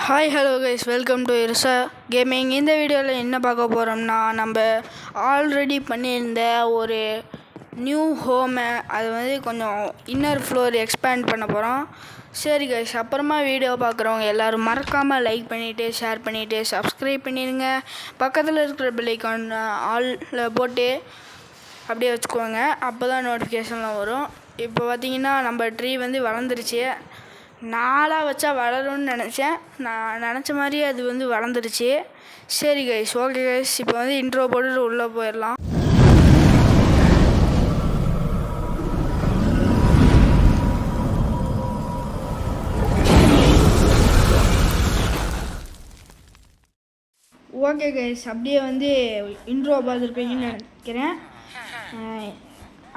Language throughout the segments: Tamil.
Hi hello guys, welcome to Irsa gaming. இந்த வீடியோவில் என்ன பார்க்க போகிறோம்னா, நம்ம ஆல்ரெடி பண்ணியிருந்த ஒரு நியூ ஹோமை அது கொஞ்சம் இன்னர் ஃப்ளோர் எக்ஸ்பேண்ட் பண்ண போகிறோம். சரி கைஸ், அப்புறமா வீடியோ பார்க்குறவங்க எல்லோரும் மறக்காமல் லைக் பண்ணிவிட்டு ஷேர் பண்ணிவிட்டு சப்ஸ்கிரைப் பண்ணிடுங்க. பக்கத்தில் இருக்கிற பெல் ஐக்கான் ஆலில் போட்டு அப்படியே வச்சுக்கோங்க, அப்போ தான் நோட்டிஃபிகேஷன்லாம் வரும். இப்போ பார்த்தீங்கன்னா நம்ம ட்ரீ வளர்ந்துருச்சு. நாளாக வச்சா வளரும்னு நினச்சேன். நான் நினச்ச மாதிரியே அது வளர்ந்துருச்சு. சரி கைஸ், ஓகே கைஸ், இப்போ இன்ட்ரோ போட்டுட்டு உள்ளே போயிடலாம். ஓகே கைஸ், அப்படியே இன்ட்ரோ பார்த்துருப்பீங்கன்னு நினைக்கிறேன்.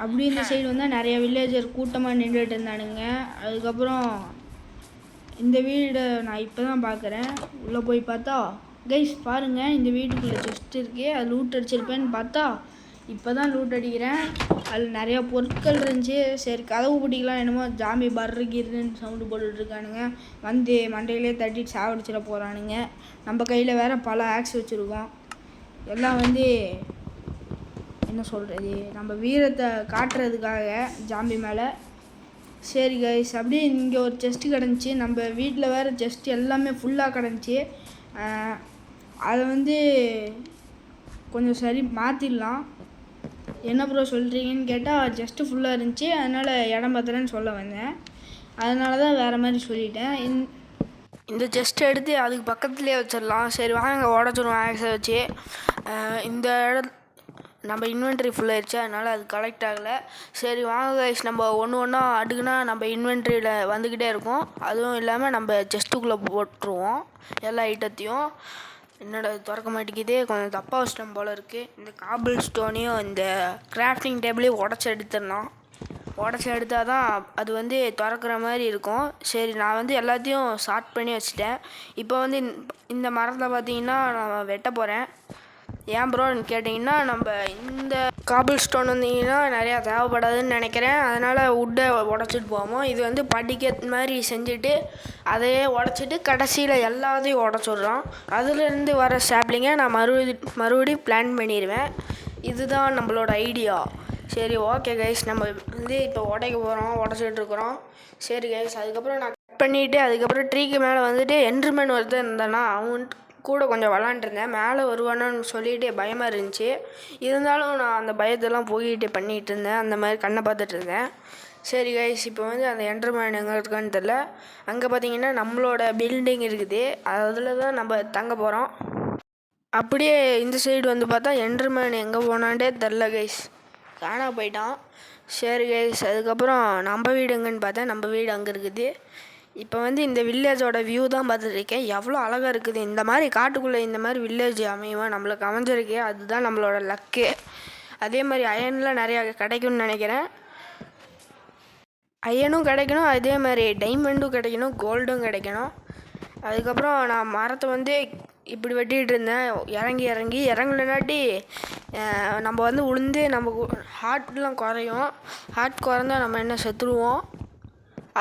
அப்படி இந்த சைடு நிறைய வில்லேஜர் கூட்டமாக நின்றுட்டு இருந்தானுங்க. அதுக்கப்புறம் இந்த வீடை நான் இப்போ தான் பார்க்குறேன். உள்ளே போய் பார்த்தா கைஸ் பாருங்கள், இந்த வீட்டுக்குள்ளே செஸ்ட் இருக்குது. அது லூட் அடிச்சிருப்பேன்னு பார்த்தா இப்போ தான் லூட் அடிக்கிறேன். அதில் நிறையா பொருட்கள் இருந்துச்சு. சரி கதவு பிடிக்கலாம், என்னமோ ஜாம்பி பர்றகிருன்னு சவுண்டு போட்டுட்ருக்கானுங்க. மண்டையிலே தட்டிட்டு சாவடிச்சிட போகிறானுங்க. நம்ம கையில் வேறு பல ஆக்ஸ் வச்சுருக்கோம். எல்லாம் என்ன சொல்கிறது, நம்ம வீரத்தை காட்டுறதுக்காக ஜாம்பி மேலே. சரி கைஸ், அப்படியே இங்கே ஒரு செஸ்ட்டு கிடந்துச்சி. நம்ம வீட்டில் வேறு செஸ்ட் எல்லாமே ஃபுல்லாக கிடந்துச்சி. அதை கொஞ்சம் சரி மாற்றிடலாம். என்ன ப்ரோ சொல்கிறீங்கன்னு கேட்டால் ஜஸ்ட்டு ஃபுல்லாக இருந்துச்சு, அதனால் இடம் பத்தலைன்னு சொல்ல வந்தேன். அதனால தான் வேறு மாதிரி சொல்லிட்டேன். இந்த செஸ்ட்டை எடுத்து அதுக்கு பக்கத்துலேயே வச்சிடலாம். சரி வாங்க உடச்சிடுவோம் ஆக்ஸை வச்சு. இந்த நம்ம இன்வென்ட்ரி ஃபுல்லாகிடுச்சு, அதனால் அது கலெக்ட் ஆகலை. சரி வாங்க கைஸ், நம்ம ஒன்று ஒன்றா அடுக்குனா நம்ம இன்வென்ட்ரியில் வந்துக்கிட்டே இருக்கும். அதுவும் இல்லாமல் நம்ம செஸ்ட்டுக்குள்ளே போட்டுருவோம் எல்லா ஐட்டத்தையும். என்னோட திறக்க மாட்டேங்குது, கொஞ்சம் தப்பாக வச்சிட்டோம் போல் இருக்குது. இந்த காபிள் ஸ்டோனையும் இந்த கிராஃப்டிங் டேபிளையும் உடச்சி எடுத்துடலாம். உடச்சி எடுத்தால் தான் அது திறக்கிற மாதிரி இருக்கும். சரி நான் எல்லாத்தையும் ஷார்ட் பண்ணி வச்சுட்டேன். இப்போ இந்த மரத்தில் பார்த்தீங்கன்னா நான் வெட்ட போகிறேன். ஏன் ப்ரோன்னு கேட்டிங்கன்னா, நம்ம இந்த காபிள் ஸ்டோன் நிறையா தேவைப்படாதுன்னு நினைக்கிறேன். அதனால் உட்டை உடச்சிட்டு போவோம். இது படிக்க மாதிரி செஞ்சுட்டு அதையே உடச்சிட்டு கடைசியில் எல்லாத்தையும் உடச்சிட்றோம். அதுலேருந்து வர சாப்ளிங்கை நான் மறுபடியும் பிளான் பண்ணிடுவேன். இதுதான் நம்மளோட ஐடியா. சரி ஓகே கைஸ், நம்ம இப்போ உடைக்க போகிறோம், உடச்சிட்ருக்குறோம். சரி கைஸ், அதுக்கப்புறம் நான் கட் பண்ணிவிட்டு அதுக்கப்புறம் ட்ரீக்கு மேலே என்ட்ருமேன் ஒருத்தர் இருந்தானா அவன் கூட கொஞ்சம் விளாண்டுருந்தேன். மேலே வருவானு சொல்லிட்டு பயமாக இருந்துச்சு. இருந்தாலும் நான் அந்த பயத்தெல்லாம் போய்கிட்டு பண்ணிகிட்டு இருந்தேன். அந்த மாதிரி கண்ணை பார்த்துட்டு இருந்தேன். சரி கைஸ், இப்போ அந்த என்டர்மேன் எங்கே இருக்கான்னு தெரில. அங்கே பார்த்தீங்கன்னா நம்மளோட பில்டிங் இருக்குது, அதில் தான் நம்ம தங்க போகிறோம். அப்படியே இந்த சைடு பார்த்தா என்டர்மேன் எங்கே போனான்டே தெரில கைஸ், காணா போயிட்டான். சரி கைஸ், அதுக்கப்புறம் நம்ம வீடு எங்கேன்னு பார்த்தா நம்ம வீடு அங்கே இருக்குது. இப்போ இந்த வில்லேஜோட வியூ தான் பார்த்துட்ருக்கேன். எவ்வளோ அழகாக இருக்குது. இந்த மாதிரி காட்டுக்குள்ளே இந்த மாதிரி வில்லேஜ் அமையும் நம்மளுக்கு அமைஞ்சிருக்கு. அதுதான் நம்மளோட லக்கு. அதே மாதிரி அயன்லாம் நிறையா கிடைக்கும்னு நினைக்கிறேன். அயனும் கிடைக்கணும், அதே மாதிரி டைமண்டும் கிடைக்கணும், கோல்டும் கிடைக்கணும். அதுக்கப்புறம் நான் மரத்தை இப்படி வெட்டிகிட்டு இருந்தேன். இறங்கலனாட்டி நம்ம உளுந்து நம்ம ஹார்ட்லாம் குறையும். ஹார்ட் குறைந்தா நம்ம என்ன செத்துருவோம்.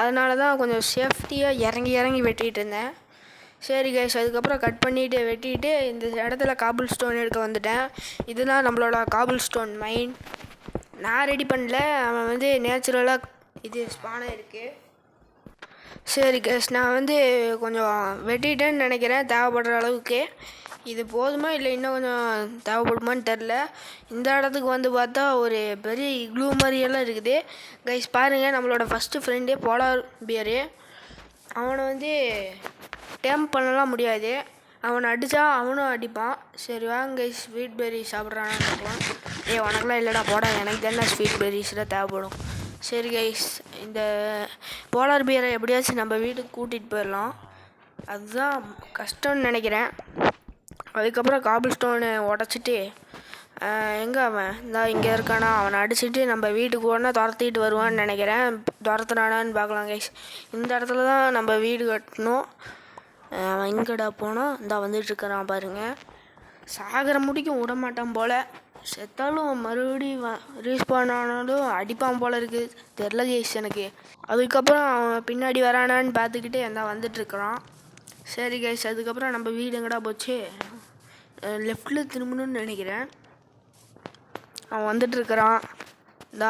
அதனால தான் கொஞ்சம் சேஃப்டியாக இறங்கி வெட்டிகிட்டு இருந்தேன். சரி கைஸ், அதுக்கப்புறம் கட் பண்ணிவிட்டு வெட்டிட்டு இந்த இடத்துல காபிள் ஸ்டோன் எடுக்க வந்துட்டேன். இதுதான் நம்மளோட காபிள் ஸ்டோன் மைன். நான் ரெடி பண்ணல, அவன் நேச்சுரலாக இது ஸ்பானாக இருக்குது. சரி கைஸ், நான் கொஞ்சம் வெட்டிட்டேன்னு நினைக்கிறேன் தேவைப்படுற அளவுக்கு. இது போதுமா இல்லை இன்னும் கொஞ்சம் தேவைப்படுமான்னு தெரில. இந்த இடத்துக்கு பார்த்தா ஒரு பெரிய இக்ளூ மாதிரியெல்லாம் இருக்குது. கைஸ் பாருங்கள், நம்மளோட ஃபஸ்ட்டு ஃப்ரெண்டே போலார் பியரு. அவனை டேம் பண்ணலாம் முடியாது. அவனை அடித்தா அவனும் அடிப்பான். சரி வாங்க கைஸ், ஸ்வீட் பெர்ரி சாப்பிட்றான்னு பார்க்கலாம். உனக்குலாம் இல்லைடா போட, எனக்கு தானே ஸ்வீட் பெர்ரிஸ்லாம் தேவைப்படும். சரி கைஸ், இந்த போலார் பியரை எப்படியாச்சும் நம்ம வீட்டுக்கு கூட்டிகிட்டு போயிடலாம். அதுதான் கஷ்டம்னு நினைக்கிறேன். அதுக்கப்புறம் காபிள் ஸ்டோனை உடச்சிட்டு எங்கே அவன் இங்கே இருக்கானா, அவனை அடிச்சுட்டு நம்ம வீட்டுக்கு ஒன்றா துரத்திட்டு வருவான்னு நினைக்கிறேன். துரத்துனானான்னு பார்க்கலாம் கைஸ். இந்த இடத்துல தான் நம்ம வீடு கட்டணும். அவன் எங்கடா போனோம், வந்துட்டுருக்கிறான் பாருங்கள். சாகர முடிக்கும் விட மாட்டான் போல். செத்தாலும் மறுபடியும் ரீஸ்பான் ஆனாலும் அடிப்பான் போல் இருக்குது, தெரில கைஸ் எனக்கு. அதுக்கப்புறம் அவன் பின்னாடி வரானான்னு பார்த்துக்கிட்டு வந்துட்டுருக்குறான். சரி கைஸ், அதுக்கப்புறம் நம்ம வீடு எங்கடா போச்சு, லெஃப்டில் திரும்பணும்னு நினைக்கிறேன். அவன் வந்துட்டுருக்கிறான்.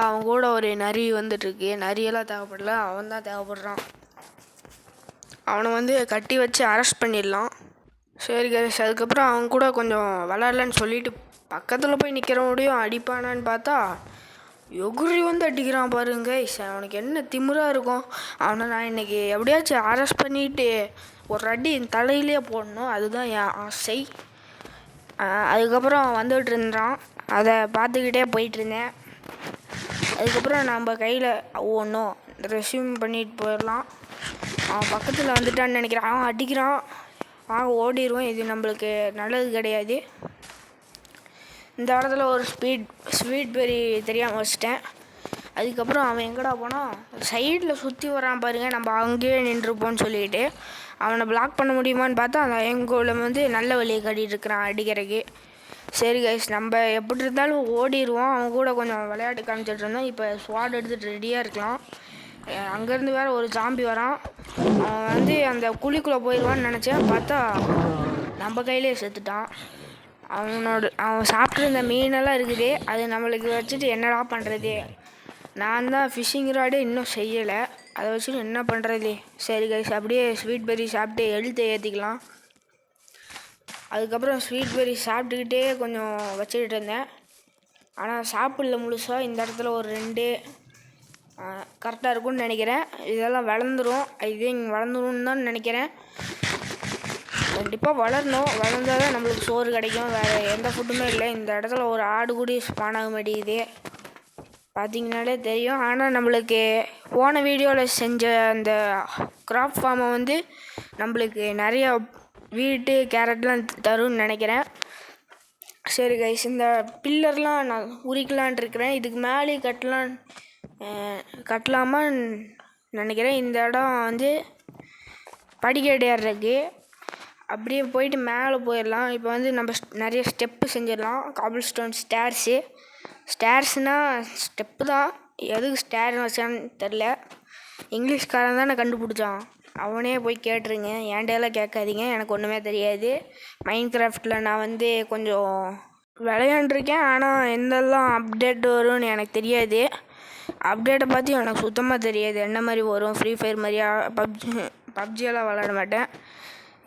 அவன் கூட ஒரு நரி வந்துட்டுருக்கு. நரியெல்லாம் தேவைப்படல, அவன் தான் தேவைப்படுறான். அவனை வந்து கட்டி வச்சு அரெஸ்ட் பண்ணிடலாம். சரி கைஸ், அதுக்கப்புறம் அவன் கூட கொஞ்சம் விளாட்லன்னு சொல்லிட்டு பக்கத்தில் போய் நிற்கிற முடியும் அடிப்பானான்னு பார்த்தா எகுரி வந்து அடிக்கிறான் பாருங்க கைஸ். அவனுக்கு என்ன திமிராக இருக்கும். அவனை நான் இன்றைக்கி எப்படியாச்சும் அரெஸ்ட் பண்ணிவிட்டு ஒரு அடி தலையிலே போடணும், அதுதான் என் ஆசை. அதுக்கப்புறம் வந்துகிட்டு இருந்தான், அதை பார்த்துக்கிட்டே போயிட்டுருந்தேன். அதுக்கப்புறம் நம்ம கையில் ஒன்றும் ரெஸ்யூம் பண்ணிட்டு போயிடலாம். அவன் பக்கத்தில் வந்துட்டான்னு நினைக்கிறான். அவன் அடிக்கிறான், ஓடிடுவோம். இது நம்மளுக்கு நல்லது கிடையாது. இந்த இடத்துல ஒரு ஸ்வீட் பெரி தெரியாமல் வச்சிட்டேன். அதுக்கப்புறம் அவன் எங்கடா போனால் சைடில் சுற்றி வரான் பாருங்க. நம்ம அங்கேயே நின்றுப்போன்னு சொல்லிட்டு அவனை பிளாக் பண்ண முடியுமான்னு பார்த்தா அந்த எங்கோல வந்து நல்ல வழியை கட்டிகிட்டு இருக்கிறான் அடிக்கிறதுக்கு. சரி கைஸ், நம்ம எப்படி இருந்தாலும் ஓடிடுவோம். அவன் கூட கொஞ்சம் விளையாட்டு காமிச்சிட்டு இருந்தோம். இப்போ ஸ்வாட் எடுத்துகிட்டு ரெடியாக இருக்கலாம். அங்கேருந்து வேறு ஒரு ஜாம்பி வரான். அவன் வந்து அந்த குழிக்குள்ளே போயிடுவான்னு நினச்சேன், பார்த்தா நம்ம கையிலே செத்துட்டான். அவன் சாப்பிட்ருந்த மீனெல்லாம் இருக்குது, அது நம்மளுக்கு வச்சுட்டு என்னடா பண்ணுறது. நான் தான் ஃபிஷ்ஷிங் ராடு இன்னும் செய்யலை, அதை வச்சுட்டு என்ன பண்ணுறது. சரி கைஸ், அப்படியே ஸ்வீட் பெரி சாப்பிட்டு எழுத்தை ஏற்றிக்கலாம். அதுக்கப்புறம் ஸ்வீட் பெரி சாப்பிட்டுக்கிட்டே கொஞ்சம் வச்சுக்கிட்டு இருந்தேன். ஆனால் சாப்பிடல முழுசாக. இந்த இடத்துல ஒரு 2 கரெக்டாக இருக்கும்னு நினைக்கிறேன். இதெல்லாம் வளர்ந்துடும், இங்கே வளர்ந்துரும்னு தான் நினைக்கிறேன். கண்டிப்பாக வளரணும், வளர்ந்தால் தான் நம்மளுக்கு சோறு கிடைக்கும். வேறு எந்த ஃபுட்டுமே இல்லை. இந்த இடத்துல ஒரு ஆடு கூடி ஸ்பான் ஆக மாட்டேங்குது, பார்த்திங்கனாலே தெரியும். ஆனால் நம்மளுக்கு போன வீடியோவில் செஞ்ச அந்த கிராப் ஃபார்மை வந்து நம்மளுக்கு நிறையா வீட்டு கேரட்லாம் தரும்னு நினைக்கிறேன். சரி கைஸ், இந்த பில்லர்லாம் நான் உரிக்கலான் இருக்கிறேன். இதுக்கு மேலே கட்டலாமான்னு நினைக்கிறேன். இந்த இடம் வந்து படிக்கட்டு ஏறுறதுக்கு, அப்படியே போயிட்டு மேலே போயிடலாம். இப்போ வந்து நம்ம நிறைய ஸ்டெப்பு செஞ்சிடலாம். காபிள் ஸ்டோன் ஸ்டேர்ஸ்னால் ஸ்டெப்பு தான். எதுக்கு ஸ்டேர்னு வச்சான்னு தெரில. இங்கிலீஷ்காரன் தான் நான் கண்டுபிடிச்சான், அவனே போய் கேட்டுருங்க, ஏன்டையெல்லாம் கேட்காதீங்க, எனக்கு ஒன்றுமே தெரியாது. மைண்ட் கிராஃப்டில் நான் வந்து கொஞ்சம் விளையாண்டுருக்கேன், ஆனால் எந்தெல்லாம் அப்டேட் வரும்னு எனக்கு தெரியாது. அப்டேட்டை பற்றி எனக்கு சுத்தமாக தெரியாது. என்ன மாதிரி வரும், ஃப்ரீ ஃபயர் மாதிரியா, பப்ஜியெல்லாம் விளையாட மாட்டேன்.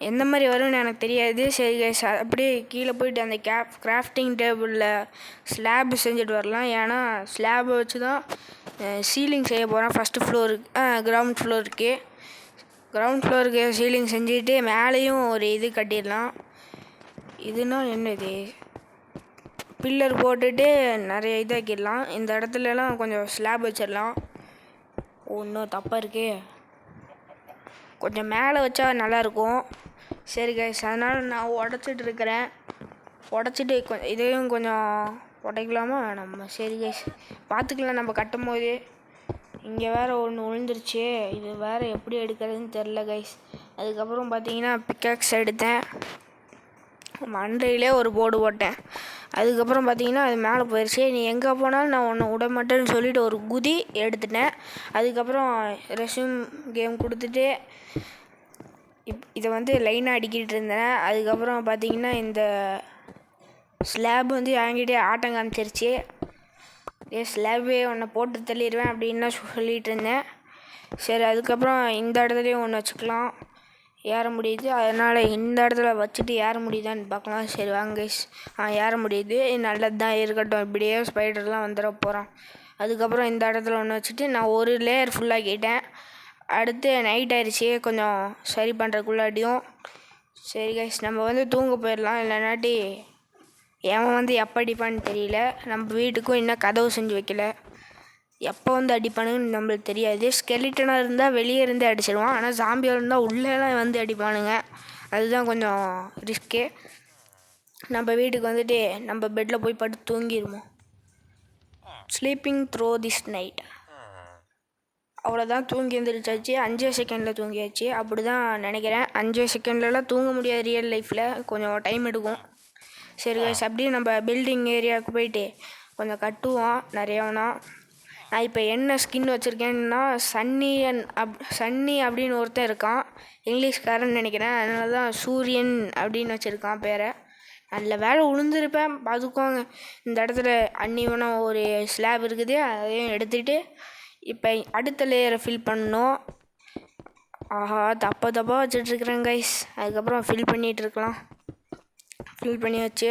எந்த மாதிரி வரும்னு எனக்கு தெரியாது. சரி கைஸ், அப்படியே கீழே போயிட்டு அந்த கிராஃப்டிங் டேபிளில் ஸ்லாப் செஞ்சுட்டு வரலாம். ஏன்னா ஸ்லாபை வச்சு தான் சீலிங் செய்ய போகிறேன். ஃபஸ்ட்டு ஃப்ளோருக்கு கிரவுண்ட் ஃப்ளோருக்கு சீலிங் செஞ்சுட்டு மேலேயும் ஒரு இது கட்டிடலாம். இதுனா என்னது, பில்லர் போட்டுட்டு நிறைய இது வைக்கிடலாம். இந்த இடத்துலலாம் கொஞ்சம் ஸ்லாப் வச்சிடலாம். ஒன்றும் தப்பாக இருக்கே, கொஞ்சம் மேலே வச்சா நல்லாயிருக்கும். சரி கைஸ், அதனால் நான் உடச்சிட்டு இருக்கிறேன். உடச்சிட்டு இதையும் கொஞ்சம் உடைக்கலாமா நம்ம. சரி கைஸ், பார்த்துக்கலாம் நம்ம கட்டும் போது. இங்கே வேறு ஒன்று விழுந்துருச்சு, இது வேறு எப்படி எடுக்கிறதுன்னு தெரில கைஸ். அதுக்கப்புறம் பார்த்தீங்கன்னா பிக்காக்ஸ் எடுத்தேன், மண்டையிலே ஒரு போர்டு போட்டேன். அதுக்கப்புறம் பார்த்தீங்கன்னா அது மேலே போயிடுச்சு. நீ எங்கே போனாலும் நான் உன்னை விட மாட்டேன்னு சொல்லிவிட்டு ஒரு குதி எடுத்துட்டேன். அதுக்கப்புறம் ரெஸ்யூம் கேம் கொடுத்துட்டு இதை வந்து லைனாக அடிக்கிட்டு இருந்தேன். அதுக்கப்புறம் பார்த்தீங்கன்னா இந்த ஸ்லாப் வந்து என்கிட்டே ஆட்டம் காமிச்சிருச்சு. ஸ்லாபே ஒன்றை போட்டு தள்ளிடுவேன் அப்படின்னு சொல்லிகிட்டு இருந்தேன். சரி, அதுக்கப்புறம் இந்த இடத்துலையும் ஒன்று வச்சுக்கலாம், ஏற முடியுது. அதனால் இந்த இடத்துல வச்சுட்டு ஏற முடியுதான்னு பார்க்கலாம். சரி வாங்க, ஏற முடியுது, நல்லது தான், இருக்கட்டும். இப்படியே ஸ்பைடர்லாம் வந்துட போகிறான். அதுக்கப்புறம் இந்த இடத்துல ஒன்று வச்சுட்டு நான் ஒரு லேயர் ஃபுல்லாக்கிட்டேன். அடுத்து நைட் ஆயிடுச்சு, கொஞ்சம் சரி பண்ணுறதுக்குள்ளாட்டியும். சரி கைஸ், நம்ம வந்து தூங்க போயிடலாம். இல்லைனாட்டி எவன் வந்து எப்போ அடிப்பான்னு தெரியல. நம்ம வீட்டுக்கும் இன்னும் கதவு செஞ்சு வைக்கல, எப்போ வந்து அடிப்பானுங்கன்னு நம்மளுக்கு தெரியாது. ஸ்கெலிட்டனாக இருந்தால் வெளியே இருந்தே அடிச்சிடுவான், ஆனால் ஜாம்பியாக இருந்தால் உள்ளேலாம் வந்து அடிப்பானுங்க. அதுதான் கொஞ்சம் ரிஸ்க்கு. நம்ம வீட்டுக்கு வந்துட்டு நம்ம பெட்டில் போய் படுத்து தூங்கிடுவோம். Sleeping through this night. அவ்வளோதான், தூங்கி எழுந்திரிச்சாச்சு. 5 செகண்டில் தூங்கியாச்சு, அப்படி தான் நினைக்கிறேன். 5 செகண்ட்லலாம் தூங்க முடியாது ரியல் லைஃப்பில், கொஞ்சம் டைம் எடுக்கும். சரி கைஸ், அப்படியே நம்ம பில்டிங் ஏரியாவுக்கு போயிட்டு கொஞ்சம் கட்டுவோம் நிறையவனா. நான் இப்போ என்ன ஸ்கின் வச்சுருக்கேன்னா சன்னி அப்படின்னு ஒருத்தன் இருக்கான், இங்கிலீஷ்காரன்னு நினைக்கிறேன். அதனால தான் சூரியன் அப்படின்னு வச்சுருக்கான் பேரை. நல்ல வேலை விழுந்திருப்பேன் பார்த்துக்கோங்க. இந்த இடத்துல அன்னிவனம் ஒரு ஸ்லாப் இருக்குது, அதையும் எடுத்துகிட்டு இப்போ அடுத்த லேயரை ஃபில் பண்ணணும். ஆஹா, தப்பாக வச்சிட்ருக்குறேன் கைஸ். அதுக்கப்புறம் ஃபில் பண்ணிகிட்ருக்கலாம். ஃபில் பண்ணி வச்சு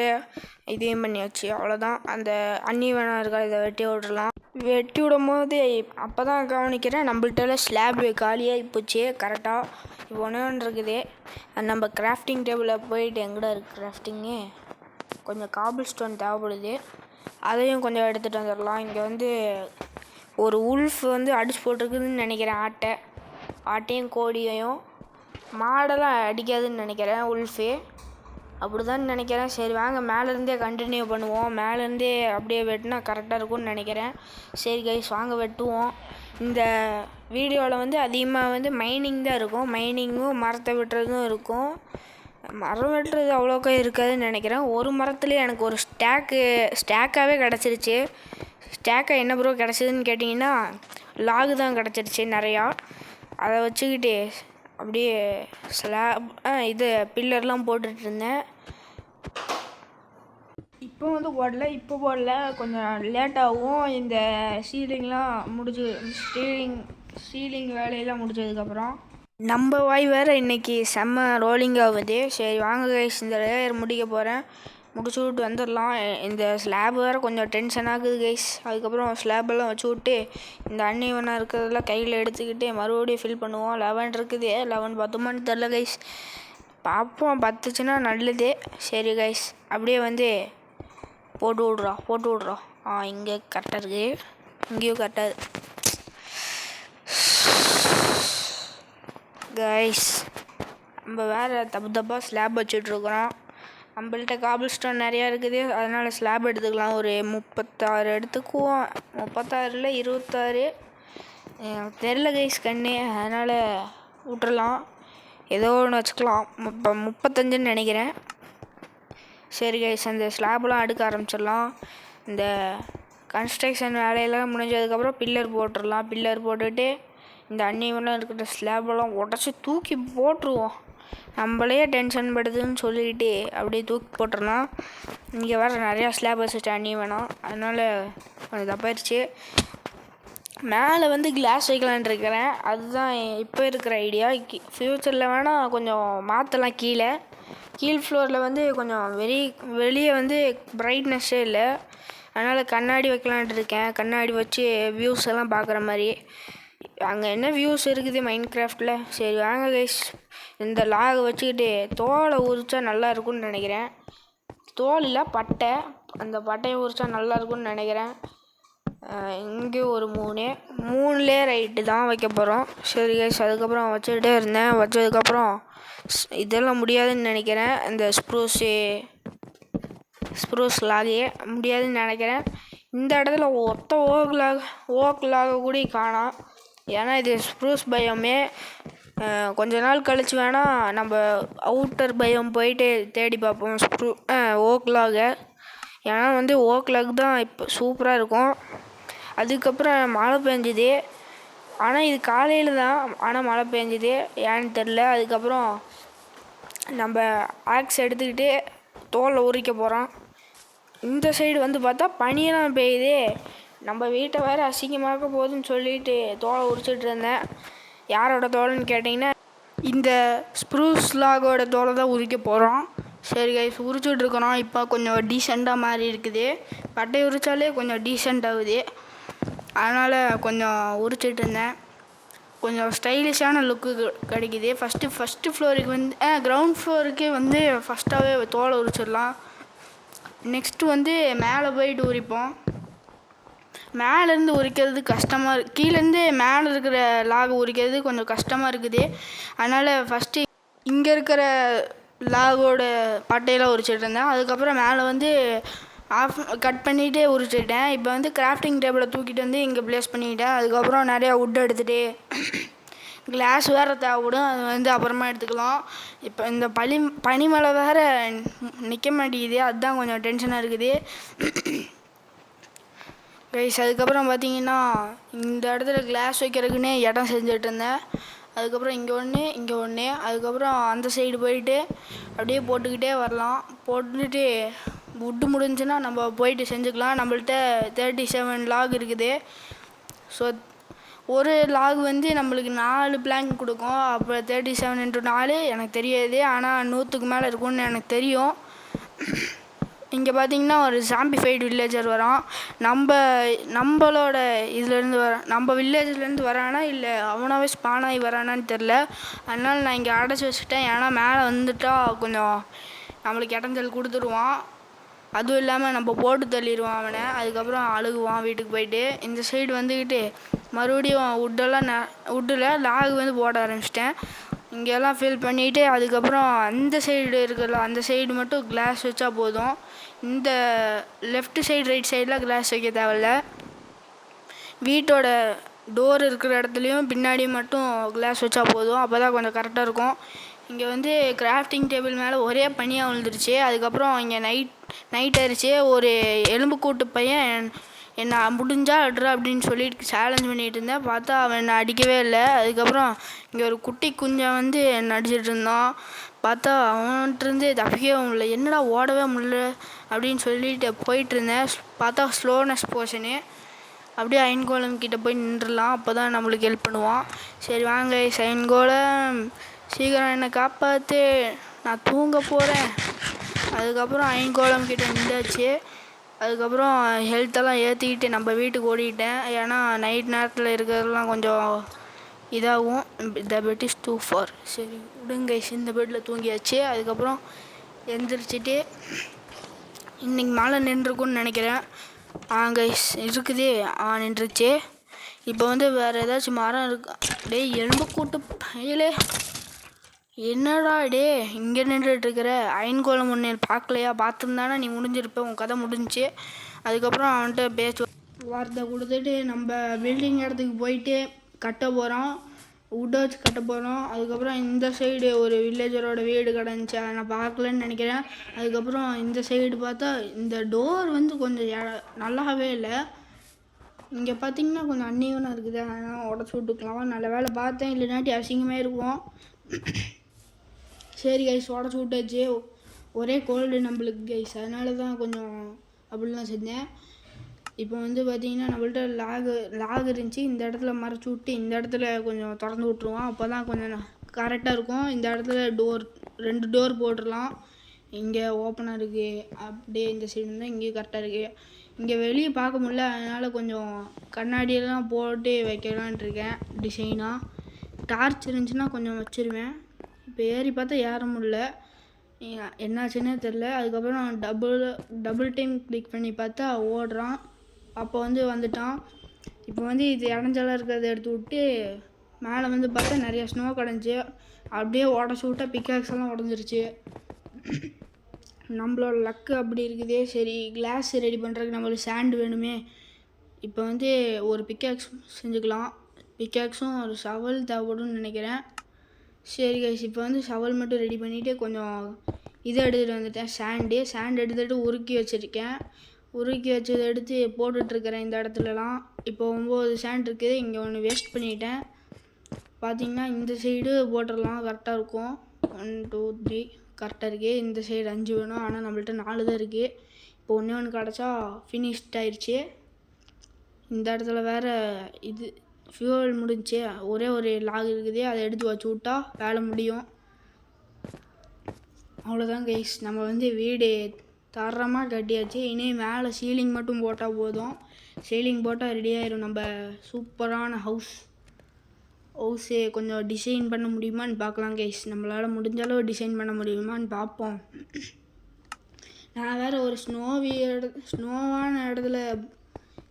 இதையும் பண்ணி வச்சு அவ்வளோதான். அந்த அன்னிவனம் இருக்கா, இதை வெட்டி விட்றலாம். வெட்டி விடும் போது அப்போ தான் கவனிக்கிறேன் நம்மள்கிட்ட ஸ்லாப் காலியாக போச்சு கரெக்டாக. இப்போ ஒன்று இருக்குது, நம்ம கிராஃப்டிங் டேபிளில் போயிட்டு எங்கடா இருக்குது கிராஃப்டிங்கு, கொஞ்சம் காபிள் ஸ்டோன் தேவைப்படுது, அதையும் கொஞ்சம் எடுத்துகிட்டு வந்துடலாம். இங்கே வந்து ஒரு உல்ஃப் வந்து அடிச்சு போட்டிருக்குதுன்னு நினைக்கிறேன். ஆட்டையும் கோழியையும் மாடெல்லாம் அடிக்காதுன்னு நினைக்கிறேன் உல்ஃபு, அப்படி தான் நினைக்கிறேன். சரி வாங்க மேலேருந்தே கண்டினியூ பண்ணுவோம். மேலேருந்தே அப்படியே வெட்டினா கரெக்டாக இருக்கும்னு நினைக்கிறேன். சரி கைஸ் வாங்க வெட்டுவோம். இந்த வீடியோவில் வந்து அதிகமாக வந்து மைனிங் தான் இருக்கும், மைனிங்கும் மரத்தை வெட்டுறதும் இருக்கும். மரம் வெட்டுறது அவ்வளோக்கா இருக்காதுன்னு நினைக்கிறேன். ஒரு மரத்துலேயே எனக்கு ஒரு ஸ்டாக்காகவே கிடச்சிருச்சு. ஸ்டாக்காக என்ன ப்ரோ கிடச்சிதுன்னு கேட்டிங்கன்னா லாகு தான் கிடச்சிருச்சு நிறையா. அதை வச்சுக்கிட்டு அப்படியே ஸ்லாப் இது பில்லர்லாம் போட்டுட்டு இருந்தேன். இப்போ வந்து போடல கொஞ்சம் லேட்டாகும். இந்த சீலிங் வேலையெல்லாம் முடிச்சதுக்கப்புறம் நம்ம வாய் வேறு இன்றைக்கி செம்ம ரோலிங் ஆகுது. சரி வாங்க கைஸ் இந்த லேயர் முடிக்க போகிறேன், முடிச்சு விட்டு வந்துடலாம். இந்த ஸ்லாப் வேறு கொஞ்சம் டென்ஷன் ஆகுது கைஸ். அதுக்கப்புறம் ஸ்லாப்பெல்லாம் வச்சு விட்டு இந்த அன்னிவனாக இருக்கிறதெல்லாம் கையில் எடுத்துக்கிட்டு மறுபடியும் ஃபில் பண்ணுவோம். 11 இருக்குது, 11 பத்துமான்னு தெரில கைஸ், பார்ப்போம். பத்துச்சுன்னா நல்லது. சரி கைஸ் அப்படியே வந்து போட்டு விட்றோம். இங்கே கரெக்டாக இருக்குது, இங்கேயும் கரெக்டாக இருக்குது கைஸ். நம்ம வேறு தப்பாக ஸ்லாப் வச்சுட்ருக்குறோம். நம்மள்கிட்ட காபிள் ஸ்டோன் நிறையா இருக்குது, அதனால் ஸ்லாப் எடுத்துக்கலாம். ஒரு 36 எடுத்துக்குவோம். 36 இல்லை 26 தெரில கைஸ் கண்ணு, அதனால் விட்டுறலாம். ஏதோ ஒன்று வச்சுக்கலாம். இப்போ 35ன்னு நினைக்கிறேன். சரி கைஸ் அந்த ஸ்லாப்லாம் அடுக்க ஆரம்பிச்சிடலாம். இந்த கன்ஸ்ட்ரக்ஷன் வேலையெல்லாம் முடிஞ்சதுக்கப்புறம் பில்லர் போட்டுடலாம். பில்லர் போட்டுட்டு இந்த அன்னிவெல்லாம் இருக்கிற ஸ்லாபெல்லாம் உடச்சி தூக்கி போட்டுருவோம். நம்மளே டென்ஷன் படுதுன்னு சொல்லிக்கிட்டு அப்படியே தூக்கி போட்டுடலாம். இங்கே வேறு நிறையா ஸ்லாப் வச்சுட்டு அன்னிவனம், அதனால் கொஞ்சம் தப்பாயிருச்சு. மேலே வந்து கிளாஸ் வைக்கலான் இருக்கிறேன், அதுதான் இப்போ இருக்கிற ஐடியா. ஃப்யூச்சரில் வேணால் கொஞ்சம் மாற்றலாம். கீழ் ஃப்ளோரில் வந்து கொஞ்சம் வெளியே வந்து பிரைட்னஸ்ஸே இல்லை, அதனால் கண்ணாடி வைக்கலான்ட்டு இருக்கேன். கண்ணாடி வச்சு வியூஸ் எல்லாம் பார்க்குற மாதிரி. அங்கே என்ன வியூஸ் இருக்குது மைண்ட் கிராஃப்டில். சரி வாங்க கைஸ் இந்த லாகை வச்சுக்கிட்டு தோலை உரித்தா நல்லா இருக்கும்னு நினைக்கிறேன். தோல் இல்லை பட்டை, அந்த பட்டையை உரித்தா நல்லா இருக்கும்னு நினைக்கிறேன். இங்கே ஒரு 3 லேயர் ஹைட்டு தான் வைக்க போகிறோம். சரி கைஸ் அதுக்கப்புறம் வச்சுக்கிட்டே இருந்தேன். வச்சதுக்கப்புறம் இதெல்லாம் முடியாதுன்னு நினைக்கிறேன். இந்த ஸ்ப்ரூஸ் லாகே முடியாதுன்னு நினைக்கிறேன். இந்த இடத்துல ஓக் லாக கூட காணோம். ஏன்னா இது ஸ்ப்ரூஸ் பயோமே. கொஞ்ச நாள் கழிச்சு வேணால் நம்ம அவுட்டர் பயம் போயிட்டு தேடி பார்ப்போம் ஓக் லாகை. ஏன்னா வந்து ஓக் லாக் தான் இப்போ சூப்பராக இருக்கும். அதுக்கப்புறம் மழை பெஞ்சுது, ஆனால் இது காலையில் தான், ஆனால் மழை பெஞ்சுது ஏன்னு தெரில. அதுக்கப்புறம் நம்ம ஆக்ஸ் எடுத்துக்கிட்டு தோலை உரிக்க போகிறோம். இந்த சைடு வந்து பார்த்தா பனியெல்லாம் பெய்யுது. நம்ம வீட்டை வேறு அசிங்கமாக்க போகுதுன்னு சொல்லிட்டு தோலை உரிச்சிட்டு இருந்தேன். யாரோட தோலைன்னு கேட்டிங்கன்னா இந்த ஸ்ப்ரூஸ் லாகோட தோலை தான் உரிக்க போகிறோம். சரி கைஸ் உரிச்சிட்டு இருக்கிறோம். இப்போ கொஞ்சம் டீசெண்டாக மாதிரி இருக்குது. பட்டை உரித்தாலே கொஞ்சம் டீசெண்ட் ஆகுது, அதனால் கொஞ்சம் உரிச்சிட்டு இருந்தேன். கொஞ்சம் ஸ்டைலிஷான லுக்கு கிடைக்குது. ஃபஸ்ட்டு ஃப்ளோருக்கு வந்து கிரவுண்ட் ஃப்ளோருக்கே வந்து ஃபஸ்ட்டாகவே தோலை உரிச்சிடலாம். நெக்ஸ்ட்டு வந்து மேலே போயிட்டு உரிப்போம். மேலேருந்து உரிக்கிறது கஷ்டமாக இருக்குது, கீழேருந்து மேலே இருக்கிற லாக் உரிக்கிறது கொஞ்சம் கஷ்டமாக இருக்குது. அதனால் ஃபஸ்ட்டு இங்கே இருக்கிற லாகோட பட்டையெல்லாம் உரிச்சிட்டு இருந்தேன். அதுக்கப்புறம் மேலே வந்து கட் பண்ணிகிட்டே உரிச்சிட்டேன். இப்போ வந்து கிராஃப்டிங் டேபிளை தூக்கிட்டு வந்து இங்கே ப்ளேஸ் பண்ணிக்கிட்டேன். அதுக்கப்புறம் நிறையா வுட் எடுத்துகிட்டு கிளாஸ் வேறு தேவைப்படும், அது வந்து அப்புறமா எடுத்துக்கலாம். இப்போ இந்த பனிமலை வேறு நிற்க மாட்டேங்குது, அதுதான் கொஞ்சம் டென்ஷனாக இருக்குது. கைஸ் அதுக்கப்புறம் பார்த்தீங்கன்னா இந்த இடத்துல கிளாஸ் வைக்கிறதுக்குன்னே இடம் செஞ்சுட்டு இருந்தேன். அதுக்கப்புறம் இங்கே ஒன்று அதுக்கப்புறம் அந்த சைடு போயிட்டு அப்படியே போட்டுக்கிட்டே வரலாம். போட்டுட்டு வுட்டு முடிஞ்சுன்னா நம்ம போயிட்டு செஞ்சுக்கலாம். நம்மள்ட்ட 37 லாக் இருக்குது. ஸோ ஒரு லாக் வந்து நம்மளுக்கு 4 பிளாங்க் கொடுக்கும். அப்போ 37 × 4 எனக்கு தெரியாது, ஆனால் 100க்கு மேலே இருக்கும்னு எனக்கு தெரியும். இங்கே பார்த்தீங்கன்னா ஒரு ஜாம்பிஃபைடு வில்லேஜர் வரான். நம்மளோட இதுலேருந்து நம்ம வில்லேஜ்லேருந்து வரானா இல்லை அவனாவே ஸ்பான் ஆகி வரானான்னு தெரில. அதனால் நான் இங்கே அடைச்சி வச்சுட்டேன். ஏன்னா மேலே வந்துட்டா கொஞ்சம் நம்மளுக்கு இடஞ்சல் கொடுத்துருவான். அதுவும் இல்லாமல் நம்ம போட்டு தள்ளிடுவான் அவனை. அதுக்கப்புறம் அழுகுவான் வீட்டுக்கு போயிட்டு. இந்த சைடு வந்துக்கிட்டு மறுபடியும் வுட்டில் லாக் வந்து போட ஆரம்பிச்சிட்டேன். இங்கெல்லாம் ஃபில் பண்ணிவிட்டு அதுக்கப்புறம் அந்த சைடு இருக்குல்ல அந்த சைடு மட்டும் கிளாஸ் வச்சா போதும். இந்த லெஃப்ட் சைடு ரைட் சைடில் கிளாஸ் வைக்க தேவையில்ல. வீட்டோட டோர் இருக்கிற இடத்துலையும் பின்னாடி மட்டும் கிளாஸ் வச்சா போதும். அப்போ தான் கொஞ்சம் கரெக்டாக இருக்கும். இங்கே வந்து கிராஃப்டிங் டேபிள் மேலே ஒரே பனியாக விழுந்துருச்சு. அதுக்கப்புறம் இங்கே நைட் ஆயிடுச்சு. ஒரு எலும்புக்கூட்டு பையன் என்னை முடிஞ்சா அட்ரா அப்படின்னு சொல்லிட்டு சேலஞ்ச் பண்ணிகிட்டு இருந்தேன். பார்த்தா அவன் என்னை அடிக்கவே இல்லை. அதுக்கப்புறம் இங்கே ஒரு குட்டி குஞ்சன் வந்து என்னை அடிச்சிட்டு இருந்தான். பார்த்தா அவன்கிட்டருந்து தப்பிக்கவே முடியல. என்னடா ஓடவே முடியல அப்படின்னு சொல்லிட்டு போயிட்டு இருந்தேன். பார்த்தா ஸ்லோனஸ் போர்ஷனு. அப்படியே அயன்கோலம் கிட்டே போய் நின்றுடலாம். அப்போ தான் நம்மளுக்கு ஹெல்ப் பண்ணுவான். சரி வாங்க அயன்கோலம் சீக்கிரம் என்னை காப்பாற்று, நான் தூங்க போகிறேன். அதுக்கப்புறம் அயன்கோலம் கிட்டே நின்றாச்சு. அதுக்கப்புறம் ஹெல்த்தெல்லாம் ஏற்றிக்கிட்டு நம்ம வீட்டுக்கு ஓடிக்கிட்டேன். ஏன்னா நைட் நேரத்தில் இருக்கிறதெல்லாம் கொஞ்சம் இதாகும். த பெட் இஸ் டூ ஃபார். சரி விடுங்க இந்த பெட்டில் தூங்கியாச்சு. அதுக்கப்புறம் எந்திரிச்சிட்டு இன்றைக்கி மழை நின்றுருக்குன்னு நினைக்கிறேன். கைஸ் இருக்குது, நின்றுச்சு. இப்போ வந்து வேறு ஏதாச்சும் மரம் இருக்கா? டேய் எலும்புக்கூட்டு பையலே, என்னடா டே இங்கே நின்றுட்டுருக்கிற? அயன்கோலம் ஒன்று பார்க்கலையா? பார்த்துருந்தானே நீ முடிஞ்சிருப்ப, உன் கதை முடிஞ்சிச்சு. அதுக்கப்புறம் அவன்கிட்ட பேச்சு வார்த்தை கொடுத்துட்டு நம்ம பில்டிங் இடத்துக்கு போயிட்டு கட்ட போகிறோம். வுட்டை வச்சு கட்ட போகிறோம். அதுக்கப்புறம் இந்த சைடு ஒரு வில்லேஜரோட வீடு கிடந்துச்சு, அதை நான் பார்க்கலன்னு நினைக்கிறேன். அதுக்கப்புறம் இந்த சைடு பார்த்தா இந்த டோர் வந்து கொஞ்சம் நல்லாவே இல்லை. இங்கே பார்த்தீங்கன்னா கொஞ்சம் அன்னியவனாக இருக்குது. அதனால் உடச்சி விட்டுக்கலாம். நல்ல வேலை பார்த்தேன், இல்லைனாட்டி அசிங்கமாக இருக்கும். சரி கைஸ் உடச்சி விட்டாச்சு. ஒரே கோல்டு நம்மளுக்கு கைஸ், அதனால தான் கொஞ்சம் அப்படிலாம் செஞ்சேன். இப்போ வந்து பார்த்திங்கன்னா நம்மள்ட்ட லாக் இருந்துச்சு. இந்த இடத்துல மறைச்சி விட்டு இந்த இடத்துல கொஞ்சம் திறந்து விட்ருவோம். அப்போ தான் கொஞ்சம் கரெக்டாக இருக்கும். இந்த இடத்துல 2 டோர் போட்டுடலாம். இங்கே ஓப்பனாக இருக்குது. அப்படியே இந்த சைடு இருந்தால் இங்கேயும் கரெக்டாக இருக்குது. இங்கே வெளியே பார்க்க முடியல, அதனால் கொஞ்சம் கண்ணாடியெல்லாம் போட்டு வைக்கலான்ட்டு இருக்கேன் டிசைனாக. டார்ச் இருந்துச்சுன்னா கொஞ்சம் வச்சுருவேன். இப்போ ஏறி பார்த்தா ஏற முடியல, என்னாச்சுன்னே தெரில. அதுக்கப்புறம் டபுள் டைம் கிளிக் பண்ணி பார்த்தா ஓடுறான். அப்போ வந்து வந்துட்டான். இப்போ வந்து இது இடஞ்சலாக இருக்கிறத எடுத்து விட்டு மேலே வந்து பார்த்தா நிறையா ஸ்னோ கிடந்துச்சு. அப்படியே உடச்சி விட்டா பிக்காக்ஸ் எல்லாம் உடஞ்சிருச்சு. நம்மளோட லக்கு அப்படி இருக்குது. சரி கிளாஸ் ரெடி பண்ணுறதுக்கு நம்மளுக்கு சாண்டு வேணுமே. இப்போ வந்து ஒரு பிக்காக்ஸ் செஞ்சுக்கலாம். பிக்காக்ஸும் ஒரு ஷவல் தேவைப்படும்னு நினைக்கிறேன். சரி கைஸ் இப்போ வந்து ஷவல் மட்டும் ரெடி பண்ணிவிட்டு கொஞ்சம் இதை எடுத்துகிட்டு வந்துட்டேன். சாண்டு எடுத்துகிட்டு உருக்கி வச்சுருக்கேன். உருக்கி வச்சதை எடுத்து போட்டுட்ருக்கிறேன் இந்த இடத்துலலாம். இப்போ 9 சாண்ட் இருக்குது. இங்கே ஒன்று வேஸ்ட் பண்ணிட்டேன். பார்த்திங்கன்னா இந்த சைடு போட்டுடலாம், கரெக்டாக இருக்கும். 1 2 3 கரெக்டாக இருக்குது. இந்த சைடு 5 வேணும், ஆனால் நம்மள்ட்ட 4 தான் இருக்குது. இப்போ ஒன்று கிடச்சா ஃபினிஷ்ட் ஆயிடுச்சு. இந்த இடத்துல வேறு இது ஃபியூவல் முடிஞ்சு ஒரே ஒரு லாக் இருக்குது, அதை எடுத்து வச்சு விட்டா வேலை முடியும். அவ்வளோதான் கைஸ், நம்ம வந்து வீடு தரமாக கட்டியாச்சு. இனி மேலே சீலிங் மட்டும் போட்டால் போதும். சீலிங் போட்டால் ரெடி ஆயிரும் நம்ம சூப்பரான ஹவுஸு. கொஞ்சம் டிசைன் பண்ண முடியுமான்னு பார்க்கலாம் கைஸ். நம்மளால் முடிஞ்சளவு டிசைன் பண்ண முடியுமான்னு பார்ப்போம். நான் வேறு ஒரு ஸ்னோவான இடத்துல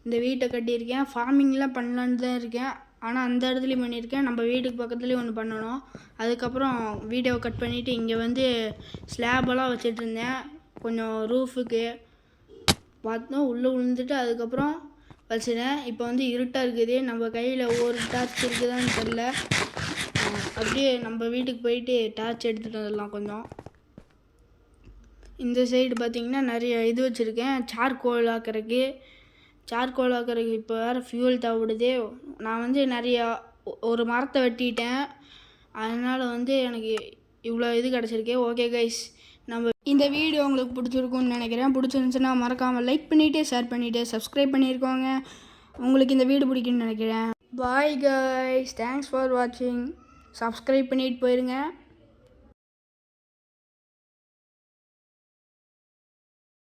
இந்த வீட்டை கட்டியிருக்கேன். ஃபார்மிங்லாம் பண்ணலான்னு தான் இருக்கேன், ஆனால் அந்த இடத்துலையும் பண்ணியிருக்கேன். நம்ம வீட்டுக்கு பக்கத்துலேயும் ஒன்று பண்ணணும். அதுக்கப்புறம் வீடியோவை கட் பண்ணிவிட்டு இங்கே வந்து ஸ்லாபெல்லாம் வச்சுட்டு இருந்தேன். கொஞ்சம் ரூஃபுக்கு பார்த்தோம் உள்ளே விழுந்துட்டு அதுக்கப்புறம் வச்சுட்டேன். இப்போ வந்து இருட்டாக இருக்குது. நம்ம கையில் ஒரு டார்ச் இருக்குதான்னு தெரில. அப்படியே நம்ம வீட்டுக்கு போயிட்டு டார்ச் எடுத்துகிட்டு வந்துடலாம். கொஞ்சம் இந்த சைடு பார்த்திங்கன்னா நிறைய இது வச்சுருக்கேன். சார்கோல் ஆக்கிறதுக்கு. சார்கோல் ஆக்கிறதுக்கு இப்போ வேறு ஃபியூல் தேவைப்படுதே. நான் வந்து நிறையா ஒரு மரத்தை வெட்டிட்டேன், அதனால் வந்து எனக்கு இவ்வளோ இது கிடச்சிருக்கு. ஓகே கைஸ், நம்ம இந்த வீடியோ உங்களுக்கு பிடிச்சிருக்குன்னு நினைக்கிறேன். பிடிச்சிருந்துச்சுன்னா மறக்காமல் லைக் பண்ணிவிட்டு ஷேர் பண்ணிவிட்டு சப்ஸ்கிரைப் பண்ணியிருக்கோங்க. உங்களுக்கு இந்த வீடியோ பிடிக்குன்னு நினைக்கிறேன். பாய் கைஸ், தேங்க்ஸ் ஃபார் வாட்சிங். சப்ஸ்கிரைப் பண்ணிட்டு போயிருங்க.